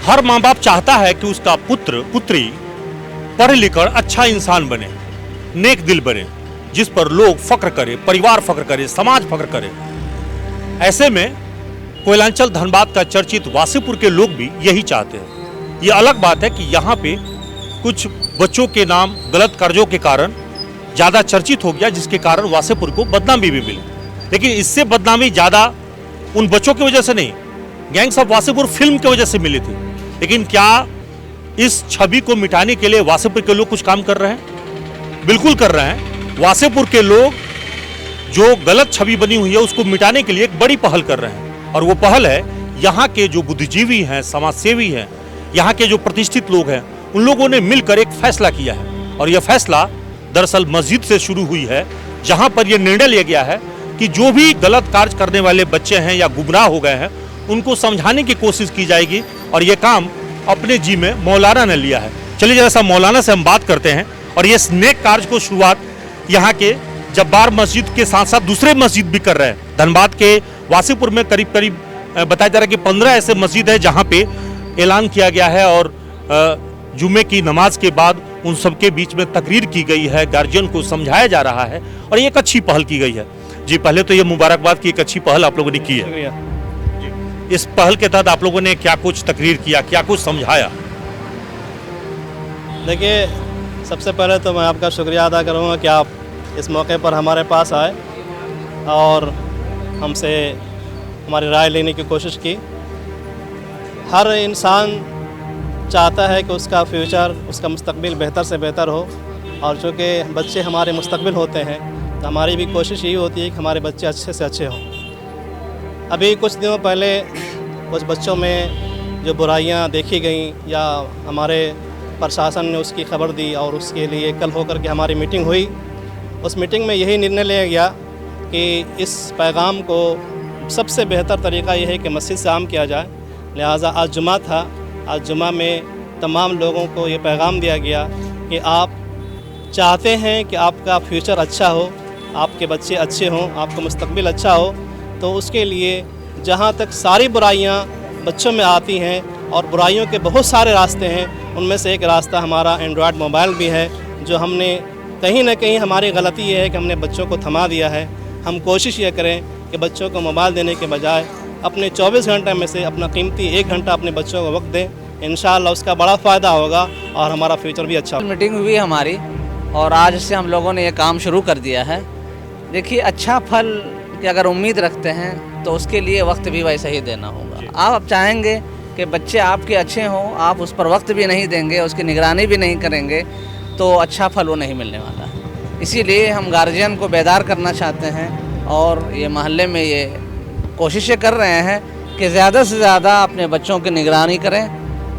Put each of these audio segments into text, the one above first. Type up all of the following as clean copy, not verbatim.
हर माँ बाप चाहता है कि उसका पुत्र पुत्री पढ़ लिखकर अच्छा इंसान बने, नेक दिल बने, जिस पर लोग फख्र करे, परिवार फख्र करे, समाज फख्र करे। ऐसे में कोयलांचल धनबाद का चर्चित वासेपुर के लोग भी यही चाहते हैं। ये अलग बात है कि यहाँ पे कुछ बच्चों के नाम गलत कर्जों के कारण ज़्यादा चर्चित हो गया, जिसके कारण वासेपुर को बदनामी भी मिली। लेकिन इससे बदनामी ज़्यादा उन बच्चों की वजह से नहीं, गैंग्स ऑफ वासेपुर फिल्म की वजह से मिली थी। लेकिन क्या इस छवि को मिटाने के लिए वासेपुर के लोग कुछ काम कर रहे हैं? बिल्कुल कर रहे हैं। वासेपुर के लोग जो गलत छवि बनी हुई है उसको मिटाने के लिए एक बड़ी पहल कर रहे हैं, और वो पहल है यहाँ के जो बुद्धिजीवी हैं, समाजसेवी हैं, यहाँ के जो प्रतिष्ठित लोग हैं, उन लोगों ने मिलकर एक फैसला किया है। और यह फैसला दरअसल मस्जिद से शुरू हुई है, जहाँ पर यह निर्णय लिया गया है कि जो भी गलत कार्य करने वाले बच्चे हैं या गुमराह हो गए हैं उनको समझाने की कोशिश की जाएगी। और ये काम अपने जी में मौलाना ने लिया है। चलिए जरा सा मौलाना से हम बात करते हैं। और ये नेक कार्य को शुरुआत यहाँ के जब्बार मस्जिद के साथ साथ दूसरे मस्जिद भी कर रहे हैं। धनबाद के वासेपुर में करीब करीब बताया जा रहा है कि 15 ऐसे मस्जिद है जहाँ पे ऐलान किया गया है और जुम्मे की नमाज के बाद उन सबके बीच में तकरीर की गई है, गार्जियन को समझाया जा रहा है और ये एक अच्छी पहल की गई है। जी, पहले तो ये मुबारकबाद की एक अच्छी पहल आप लोगों ने की है। इस पहल के तहत आप लोगों ने क्या कुछ तकरीर किया, क्या कुछ समझाया? देखिए, सबसे पहले तो मैं आपका शुक्रिया अदा करूँगा कि आप इस मौके पर हमारे पास आए और हमसे हमारी राय लेने की कोशिश की। हर इंसान चाहता है कि उसका फ्यूचर, उसका मुस्तकबिल बेहतर से बेहतर हो, और चूँकि बच्चे हमारे मुस्तकबिल होते हैं तो हमारी भी कोशिश यही होती है कि हमारे बच्चे अच्छे से अच्छे हों। अभी कुछ दिनों पहले कुछ बच्चों में जो बुराइयां देखी गई या हमारे प्रशासन ने उसकी खबर दी और उसके लिए कल होकर के हमारी मीटिंग हुई। उस मीटिंग में यही निर्णय लिया गया कि इस पैगाम को सबसे बेहतर तरीका यह है कि मस्जिद से आम किया जाए। लिहाजा आज जुमा था, आज जुमा में तमाम लोगों को ये पैगाम दिया गया कि आप चाहते हैं कि आपका फ्यूचर अच्छा हो, आपके बच्चे अच्छे हों, आपका मुस्तकबिल अच्छा हो, तो उसके लिए जहाँ तक सारी बुराइयाँ बच्चों में आती हैं और बुराइयों के बहुत सारे रास्ते हैं, उनमें से एक रास्ता हमारा एंड्रॉयड मोबाइल भी है, जो हमने कहीं ना कहीं हमारी गलती ये है कि हमने बच्चों को थमा दिया है। हम कोशिश ये करें कि बच्चों को मोबाइल देने के बजाय अपने 24 घंटे में से अपना कीमती 1 घंटा अपने बच्चों को वक्त दें। इंशाअल्लाह उसका बड़ा फ़ायदा होगा और हमारा फ्यूचर भी अच्छा। मीटिंग हुई हमारी और आज से हम लोगों ने ये काम शुरू कर दिया है। देखिए, अच्छा फल कि अगर उम्मीद रखते हैं तो उसके लिए वक्त भी वैसा ही देना होगा। आप चाहेंगे कि बच्चे आपके अच्छे हों, आप उस पर वक्त भी नहीं देंगे, उसकी निगरानी भी नहीं करेंगे, तो अच्छा फल वो नहीं मिलने वाला है। इसीलिए हम गार्जियन को बेदार करना चाहते हैं और ये मोहल्ले में ये कोशिशें कर रहे हैं कि ज़्यादा से ज़्यादा अपने बच्चों की निगरानी करें,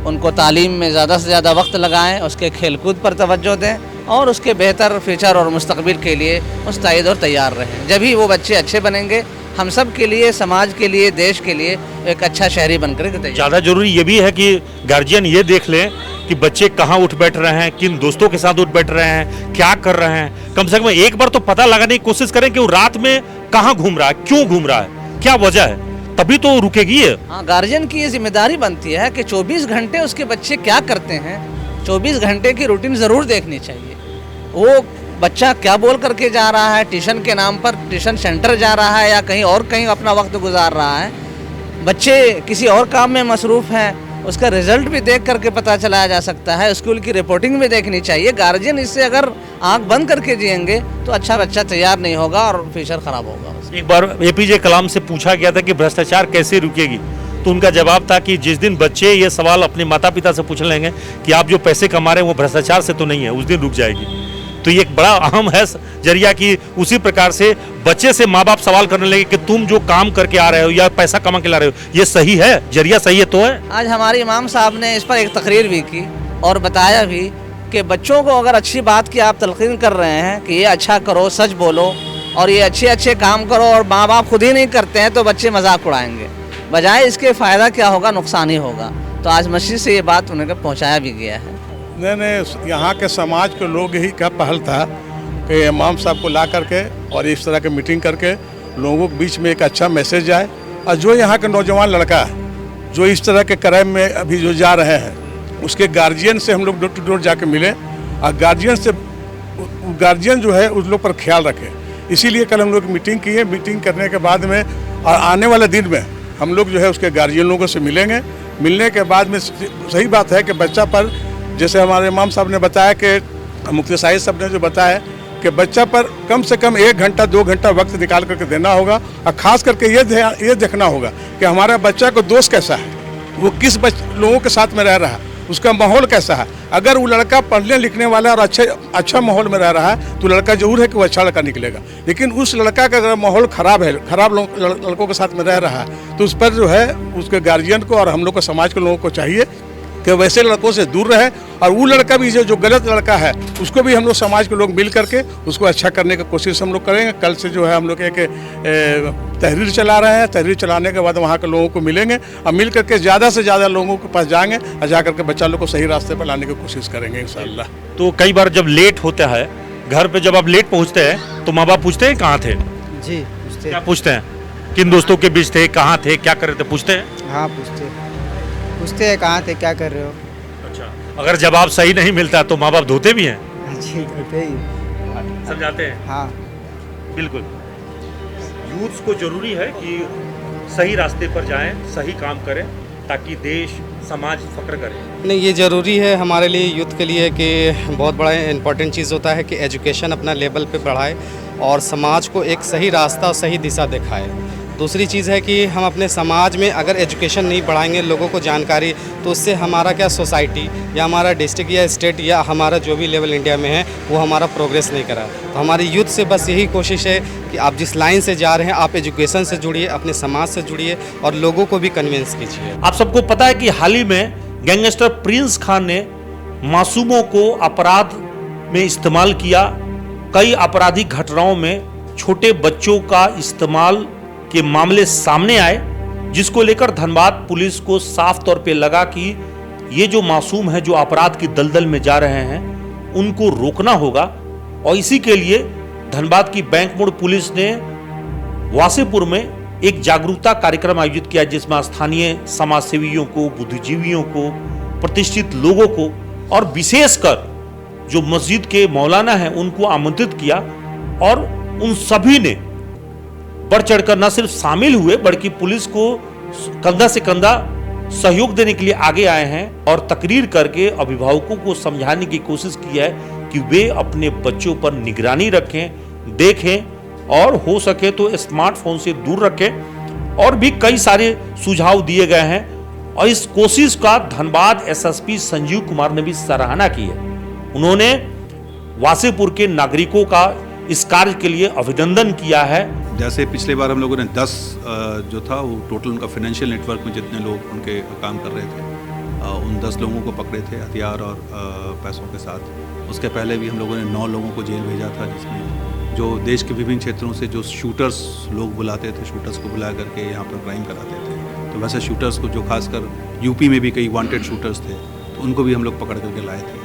उनको तालीम में ज़्यादा से ज़्यादा वक्त लगाएं, उसके खेलकूद पर तवज्जो दें और उसके बेहतर फ्यूचर और मुस्तकबिल के लिए मुस्तैद और तैयार रहें। जब ही वो बच्चे अच्छे बनेंगे, हम सब के लिए, समाज के लिए, देश के लिए एक अच्छा शहरी बनकर के तैयार। ज़्यादा ज़रूरी ये भी है कि गार्जियन ये देख लें कि बच्चे कहाँ उठ बैठ रहे हैं, किन दोस्तों के साथ उठ बैठ रहे हैं, क्या कर रहे हैं। कम से कम एक बार तो पता लगाने की कोशिश करें कि वो रात में कहाँ घूम रहा है, क्यों घूम रहा है, क्या वजह है, तभी तो रुकेगी ये। हाँ, गार्जियन की ये जिम्मेदारी बनती है कि 24 घंटे उसके बच्चे क्या करते हैं, 24 घंटे की रूटीन ज़रूर देखनी चाहिए। वो बच्चा क्या बोल करके जा रहा है, ट्यूशन के नाम पर ट्यूशन सेंटर जा रहा है या कहीं अपना वक्त गुजार रहा है, बच्चे किसी और काम में मसरूफ़ हैं, उसका रिजल्ट भी देख करके पता चलाया जा सकता है, स्कूल की रिपोर्टिंग भी देखनी चाहिए। गार्जियन इससे अगर आंख बंद करके जिएंगे तो अच्छा बच्चा तैयार नहीं होगा और फ्यूचर ख़राब होगा। एक बार APJ कलाम से पूछा गया था कि भ्रष्टाचार कैसे रुकेगी, तो उनका जवाब था कि जिस दिन बच्चे ये सवाल अपने माता पिता से पूछ लेंगे कि आप जो पैसे कमा रहे हैं वो भ्रष्टाचार से तो नहीं है, उस दिन रुक जाएगी। तो ये एक बड़ा अहम है जरिया कि उसी प्रकार से बच्चे से माँ बाप सवाल करने लगे कि तुम जो काम करके आ रहे हो या पैसा कमा के ला रहे हो, ये सही है, जरिया सही है तो है। आज हमारे इमाम साहब ने इस पर एक तकरीर भी की और बताया भी कि बच्चों को अगर अच्छी बात की आप तलकीन कर रहे हैं कि ये अच्छा करो, सच बोलो और ये अच्छे अच्छे काम करो, और माँ बाप खुद ही नहीं करते हैं तो बच्चे मजाक उड़ाएंगे, बजाय इसके फ़ायदा क्या होगा, नुकसान ही होगा। तो आज मस्जिद से ये बात उन्हें पहुँचाया भी गया है। नहीं, यहाँ के समाज के लोग ही का पहल था कि इमाम साहब को ला करके और इस तरह की मीटिंग करके लोगों के बीच में एक अच्छा मैसेज आए। और जो यहाँ के नौजवान लड़का है जो इस तरह के क्राइम में अभी जो जा रहे हैं उसके गार्जियन से हम लोग डोर टू डोर जाके मिले और गार्जियन जो है उस लोग पर ख्याल रखे। इसीलिए कल हम लोग मीटिंग की है। मीटिंग करने के बाद में और आने वाले दिन में हम लोग जो है उसके गार्जियन लोगों से मिलेंगे। मिलने के बाद में सही बात है कि बच्चा पर, जैसे हमारे इमाम साहब ने बताया कि मुफ्ती साहिब साहब ने जो बताया कि बच्चा पर कम से कम 1 घंटा 2 घंटा वक्त निकाल करके देना होगा और ख़ास करके ये देखना होगा कि हमारा बच्चा को दोस्त कैसा है, वो किस लोगों के साथ में रह रहा है, उसका माहौल कैसा है। अगर वो लड़का पढ़ने लिखने वाला और अच्छा माहौल में रह रहा है तो लड़का जरूर है कि वो अच्छा लड़का निकलेगा। लेकिन उस लड़का का अगर माहौल ख़राब है, खराब लड़कों के साथ में रह रहा है, तो उस पर जो है उसके गार्जियन को और हम लोग को, समाज के लोगों को चाहिए कि वैसे लड़कों से दूर रहे। और वो लड़का भी जो गलत लड़का है उसको भी हम लोग समाज के लोग मिल करके उसको अच्छा करने की कोशिश हम लोग करेंगे। कल से जो है हम लोग एक तहरीर चला रहे हैं। तहरीर चलाने के बाद वहाँ के लोगों को मिलेंगे और मिल करके ज़्यादा से ज़्यादा लोगों के पास जाएंगे और जा करके बच्चा लोग को सही रास्ते पर लाने की कोशिश करेंगे इंशाअल्लाह। तो कई बार जब लेट होता है घर पे, जब आप लेट पहुंचते हैं तो माँ बाप पूछते हैं कहाँ थे? जी पूछते। क्या पूछते हैं? किन दोस्तों के बीच थे, कहाँ थे, क्या कर रहे थे, पूछते हैं? हाँ पूछते हैं कहाँ थे, क्या कर रहे हो। अच्छा, अगर जवाब सही नहीं मिलता तो माँ बाप धोते भी हैं, जी होते ही। समझाते हैं? हाँ बिल्कुल। यूथ को जरूरी है कि सही रास्ते पर जाएं, सही काम करें ताकि देश समाज फक्र करे। नहीं, ये ज़रूरी है हमारे लिए, यूथ के लिए, कि बहुत बड़ा इम्पोर्टेंट चीज़ होता है कि एजुकेशन अपना लेवल पे बढ़ाए और समाज को एक सही रास्ता और सही दिशा दिखाए। दूसरी चीज़ है कि हम अपने समाज में अगर एजुकेशन नहीं बढ़ाएंगे, लोगों को जानकारी, तो उससे हमारा क्या सोसाइटी या हमारा डिस्ट्रिक्ट या स्टेट या हमारा जो भी लेवल इंडिया में है वो हमारा प्रोग्रेस नहीं करा। तो हमारी यूथ से बस यही कोशिश है कि आप जिस लाइन से जा रहे हैं आप एजुकेशन से जुड़िए, अपने समाज से जुड़िए और लोगों को भी कन्विंस कीजिए। आप सबको पता है कि हाल ही में गैंगस्टर प्रिंस खान ने मासूमों को अपराध में इस्तेमाल किया। कई आपराधिक घटनाओं में छोटे बच्चों का इस्तेमाल के मामले सामने आए, जिसको लेकर धनबाद पुलिस को साफ तौर पे लगा कि ये जो मासूम है, जो अपराध की दलदल में जा रहे हैं, उनको रोकना होगा। और इसी के लिए धनबाद की बैंक मोड़ पुलिस ने वासेपुर में एक जागरूकता कार्यक्रम आयोजित किया, जिसमें स्थानीय समाज सेवियों को, बुद्धिजीवियों को, प्रतिष्ठित लोगों को और विशेषकर जो मस्जिद के मौलाना हैं उनको आमंत्रित किया। और उन सभी ने बढ़ चढ़कर न सिर्फ शामिल हुए बल्कि पुलिस को कंधा से कंधा सहयोग देने के लिए आगे आए हैं और तकरीर करके अभिभावकों को समझाने की कोशिश की है कि वे अपने बच्चों पर निगरानी रखें, देखें और हो सके तो स्मार्टफोन से दूर रखें। और भी कई सारे सुझाव दिए गए हैं और इस कोशिश का धनबाद एसएसपी संजीव कुमार ने भी सराहना की है। उन्होंने वासेपुर के नागरिकों का इस कार्य के लिए अभिनंदन किया है। जैसे पिछले बार हम लोगों ने 10 जो था वो टोटल उनका फाइनेंशियल नेटवर्क में जितने लोग उनके काम कर रहे थे उन 10 लोगों को पकड़े थे हथियार और पैसों के साथ। उसके पहले भी हम लोगों ने 9 लोगों को जेल भेजा था, जिसमें जो देश के विभिन्न क्षेत्रों से जो शूटर्स लोग बुलाते थे, शूटर्स को बुला करके यहाँ पर क्राइम कराते थे। तो वैसे शूटर्स को, जो खासकर यूपी में भी कई वांटेड शूटर्स थे, तो उनको भी हम लोग पकड़ करके लाए थे।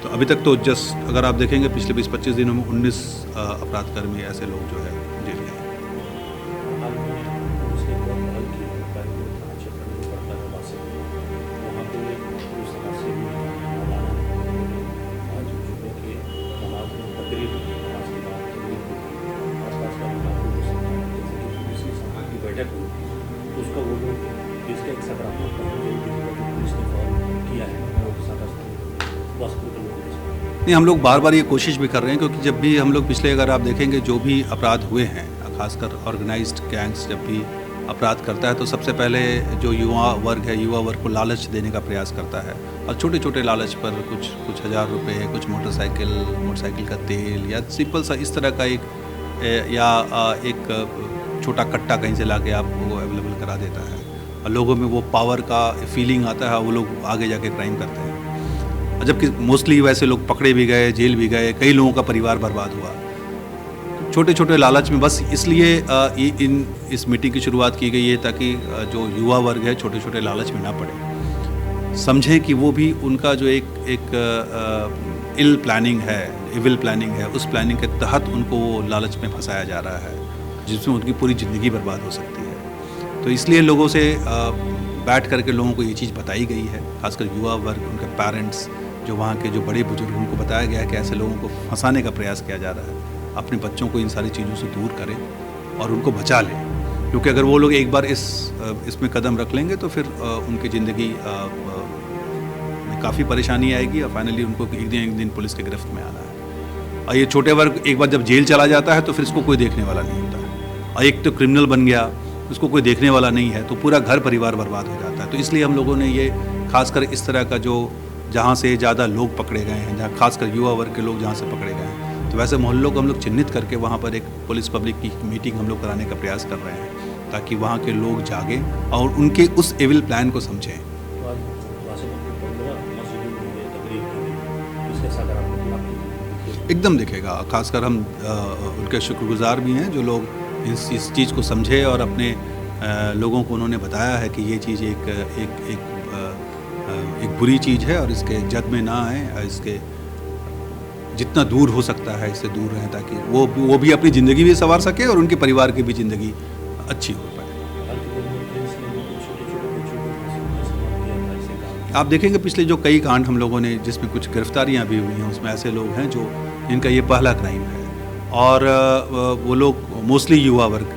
तो अभी तक तो जस्ट अगर आप देखेंगे पिछले 20-25 दिनों में 19 अपराधकर्मी ऐसे लोग जो है जेल गए। नहीं, हम लोग बार बार ये कोशिश भी कर रहे हैं, क्योंकि जब भी हम लोग पिछले, अगर आप देखेंगे जो भी अपराध हुए हैं, खासकर ऑर्गेनाइज्ड गैंग्स जब भी अपराध करता है तो सबसे पहले जो युवा वर्ग को लालच देने का प्रयास करता है। और छोटे छोटे लालच पर कुछ हज़ार रुपये, कुछ मोटरसाइकिल का तेल या सिंपल सा इस तरह का एक छोटा कट्टा कहीं से लाके आपको अवेलेबल करा देता है और लोगों में वो पावर का फीलिंग आता है, वो लोग आगे जाके क्राइम करते हैं। जबकि मोस्टली वैसे लोग पकड़े भी गए, जेल भी गए, कई लोगों का परिवार बर्बाद हुआ छोटे छोटे लालच में। बस इसलिए इस मीटिंग की शुरुआत की गई है ताकि जो युवा वर्ग है छोटे छोटे लालच में ना पड़े, समझें कि वो भी उनका जो एक इल प्लानिंग है, इविल प्लानिंग है, उस प्लानिंग के तहत उनको लालच में फंसाया जा रहा है, जिसमें उनकी पूरी ज़िंदगी बर्बाद हो सकती है। तो इसलिए लोगों से बैठ करके लोगों को ये चीज़ बताई गई है, खासकर युवा वर्ग, उनके पेरेंट्स, जो वहाँ के जो बड़े बुजुर्ग, उनको बताया गया है कि ऐसे लोगों को फंसाने का प्रयास किया जा रहा है। अपने बच्चों को इन सारी चीज़ों से दूर करें और उनको बचा लें, क्योंकि अगर वो लोग एक बार इसमें कदम रख लेंगे तो फिर उनकी ज़िंदगी में काफ़ी परेशानी आएगी और फाइनली उनको एक दिन पुलिस के गिरफ्त में आना है। और ये छोटे वर्ग एक बार जब जेल चला जाता है तो फिर इसको कोई देखने वाला नहीं होता है, और एक तो क्रिमिनल बन गया, उसको कोई देखने वाला नहीं है, तो पूरा घर परिवार बर्बाद हो जाता है। तो इसलिए हम लोगों ने ये खासकर इस तरह का जो जहाँ से ज़्यादा लोग पकड़े गए हैं, जहाँ खासकर युवा वर्ग के लोग जहाँ से पकड़े गए हैं, तो वैसे मोहल्लों को हम लोग चिन्हित करके वहाँ पर एक पुलिस पब्लिक की मीटिंग हम लोग कराने का प्रयास कर रहे हैं, ताकि वहाँ के लोग जागें और उनके उस एविल प्लान को समझें। एकदम दिखेगा, खासकर हम उनके शुक्रगुजार भी हैं जो लोग इस चीज़ को समझे और अपने लोगों को उन्होंने बताया है कि ये चीज़ एक बुरी चीज़ है और इसके जद में ना आए, इसके जितना दूर हो सकता है इससे दूर रहें, ताकि वो भी अपनी ज़िंदगी भी संवार सके और उनके परिवार की भी ज़िंदगी अच्छी हो पाए। आप देखेंगे पिछले जो कई कांड हम लोगों ने, जिसमें कुछ गिरफ्तारियां भी हुई हैं, उसमें ऐसे लोग हैं जो इनका ये पहला क्राइम है, और वो लोग मोस्टली युवा वर्ग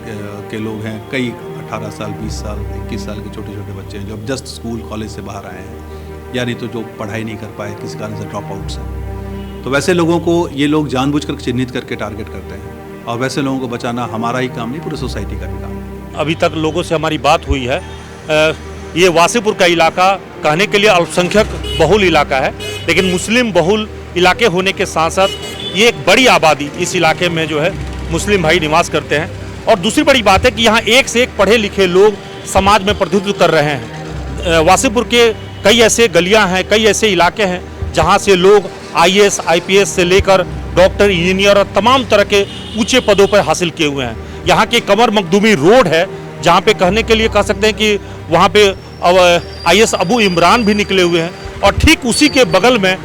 के लोग हैं। कई 18 साल, 20 साल, 21 साल के छोटे छोटे बच्चे हैं जो अब जस्ट स्कूल कॉलेज से बाहर आए हैं, या नहीं तो जो पढ़ाई नहीं कर पाए, किसी कारण से ड्रॉप आउट्स हैं। तो वैसे लोगों को ये लोग जानबूझकर चिन्हित करके टारगेट करते हैं, और वैसे लोगों को बचाना हमारा ही काम नहीं, पूरी सोसाइटी का भी काम है। अभी तक लोगों से हमारी बात हुई है। ये वासीपुर का इलाका कहने के लिए अल्पसंख्यक बहुल इलाका है, लेकिन मुस्लिम बहुल इलाके होने के साथ साथ ये एक बड़ी आबादी इस इलाके में जो है मुस्लिम भाई निवास करते हैं। और दूसरी बड़ी बात है कि यहाँ एक से एक पढ़े लिखे लोग समाज में प्रतिनिधित्व कर रहे हैं। वासीपुर के कई ऐसे गलियाँ हैं, कई ऐसे इलाके हैं जहाँ से लोग IAS, IPS से लेकर डॉक्टर, इंजीनियर और तमाम तरह के ऊंचे पदों पर हासिल किए हुए हैं। यहाँ के कमर मखदूमी रोड है, जहाँ पे कहने के लिए कह सकते हैं कि वहाँ पे IAS अबू इमरान भी निकले हुए हैं, और ठीक उसी के बगल में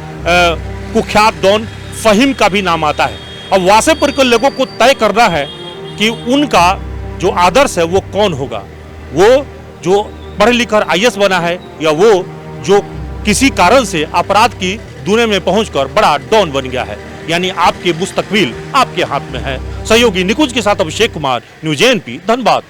कुख्यात डॉन फहीम का भी नाम आता है। अब वासीपुर के लोगों को तय करना है कि उनका जो आदर्श है वो कौन होगा, वो जो पढ़ लिख कर IAS बना है, या वो जो किसी कारण से अपराध की दुनिया में पहुंचकर बड़ा डॉन बन गया है। यानी आपके मुस्तकबिल आपके हाथ में है। सहयोगी निकुंज के साथ अभिषेक कुमार, न्यूज़ ANP, धनबाद।